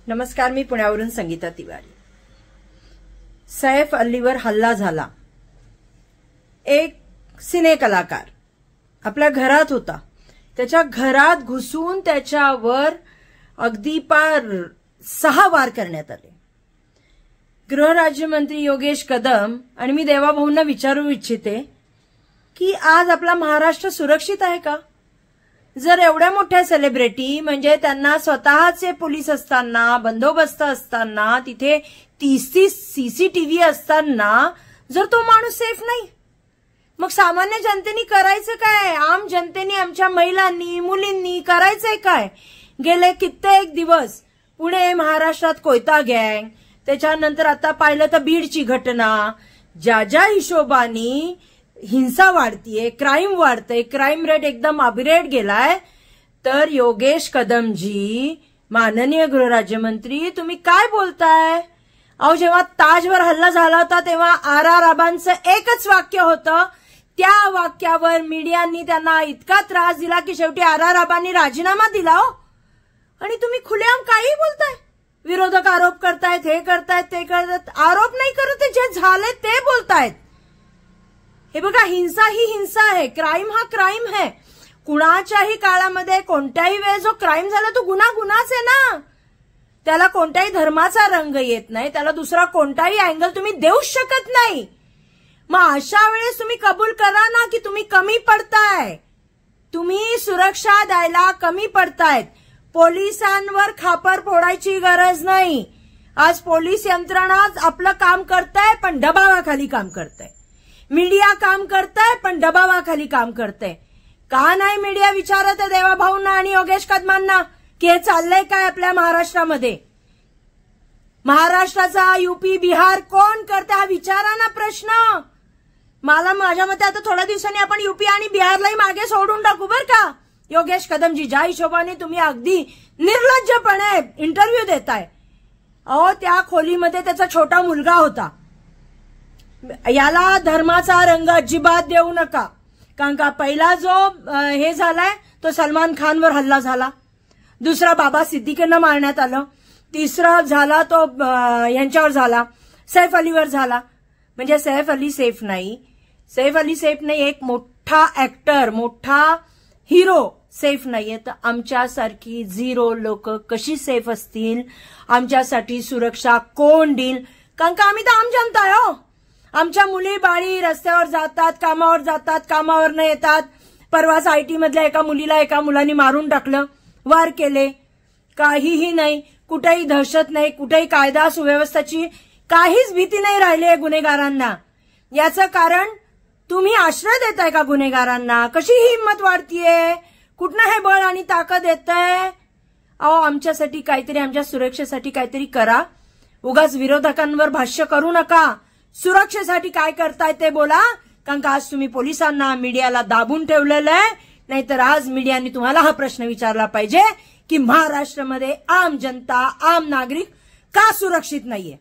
नमस्कार, मी पुण्यावरून संगीता तिवारी। सैफ अलीवर हल्ला झाला। एक सिने कलाकार आपल्या घरात होता, त्याच्या घरात घुसून त्याच्यावर अगदी पार 6 वार करण्यात आले। गृहराज्यमंत्री योगेश कदम आणि मी देवाभाऊंना विचारू इच्छिते की आज आपला महाराष्ट्र सुरक्षित आहे का? जर एवढ्या मोठ्या सेलिब्रिटी म्हणजे त्यांना स्वतःचे पोलीस असताना, बंदोबस्त असताना, तिथे 30 सीसीटीव्ही असताना जर तो माणूस सेफ नाही, मग सामान्य जनतेने करायचं काय? आम जनतेने, आमच्या महिलांनी, मुलींनी करायचंय काय? गेले कित्येक दिवस पुणे महाराष्ट्रात कोयता गँग, त्याच्यानंतर आता पाहिलं तर बीडची घटना, ज्या हिशोबानी हिंसा वाढतीये, क्राईम वाढतंय, क्राईम रेट एकदम अभिरेट गेलाय, तर योगेश कदमजी, माननीय गृहराज्यमंत्री, तुम्ही काय बोलताय? अहो, जेव्हा ताजवर हल्ला झाला होता तेव्हा आर.आर. आबांचं एकच वाक्य होतं, त्या वाक्यावर मीडियानी त्यांना इतका त्रास दिला की शेवटी आर.आर. आबांनी राजीनामा दिला हो। आणि तुम्ही खुलेआम काही बोलताय? विरोधक आरोप करतायत, हे करतायत, ते करतायत। आरोप नाही करत, जे झाले ते बोलतायत। हे बघा, हिंसा ही हिंसा आहे, क्राईम हा क्राईम आहे। कुणाच्याही काळामध्ये कोणत्याही वेळेस जो क्राईम झाला तो गुन्हाच आहे ना। त्याला कोणत्याही धर्माचा रंग येत नाही, त्याला दुसरा कोणताही अँगल तुम्ही देऊच शकत नाही। मग अशा वेळेस तुम्ही कबूल करा ना की तुम्ही कमी पडताय, तुम्ही सुरक्षा द्यायला कमी पडतायत। पोलिसांवर खापर फोडायची गरज नाही। आज पोलीस यंत्रणा आपलं काम करताय पण दबावाखाली काम करताय, मीडिया काम करताय पण दबावाखाली काम करताय। का नाही मीडिया विचारत आहे देवाभाऊंना आणि योगेश कदमांना की हे चाललंय काय आपल्या महाराष्ट्रामध्ये? महाराष्ट्राचा यूपी बिहार कोण करते हा विचारा ना प्रश्न। माझ्या मते आता थोड्या दिवसांनी आपण यूपी आणि बिहारलाही मागे सोडून टाकू बर का। योगेश कदमजी, ज्या हिशोबाने तुम्ही अगदी निर्लज्जपणे इंटरव्ह्यू देताय, अहो त्या खोलीमध्ये त्याचा छोटा मुलगा होता। याला धर्माचा रंग अजिबात देऊ नका, कारण का पहिला जो हे झालाय तो सलमान खानवर हल्ला झाला, दुसरा बाबा सिद्दीकींना मारण्यात आलं, तिसरा झाला तो यांच्यावर झाला, सैफ अलीवर झाला। म्हणजे सैफ अली सेफ नाही, सैफ अली सेफ नाही, एक मोठा ऍक्टर, मोठा हिरो सेफ नाहीये, तर आमच्यासारखी 0 लोक कशी सेफ असतील? आमच्यासाठी सुरक्षा कोण देईल? कारण का आम्ही तर आम जनता आहे हो। आमच्या मुली बाळी रस्त्यावर जातात, कामावर जातात, कामावर न येतात। परवाच आयटी मधल्या एका मुलीला एका मुलांनी मारून टाकलं, वार केले, काहीही नाही, कुठेही दहशत नाही, कुठेही कायदा सुव्यवस्थेची काहीच भीती नाही राहिली आहे गुन्हेगारांना। याचं कारण तुम्ही आश्रय देताय का गुन्हेगारांना? कशी ही हिंमत वाढतीये? कुठनं हे बळ आणि ताकद येतंय? अहो, आमच्यासाठी काहीतरी, आमच्या सुरक्षेसाठी काहीतरी करा। उगाच विरोधकांवर भाष्य करू नका। सुरक्षेसाठी काय करताय ते बोला, कारण का आज तुम्ही पोलिसांना, मीडियाला दाबून ठेवलेलं आहे। नाहीतर आज मीडियाने तुम्हाला हा प्रश्न विचारला पाहिजे की महाराष्ट्रामध्ये आम जनता, आम नागरिक का सुरक्षित नाहीये?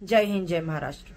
जय हिंद, जय महाराष्ट्र।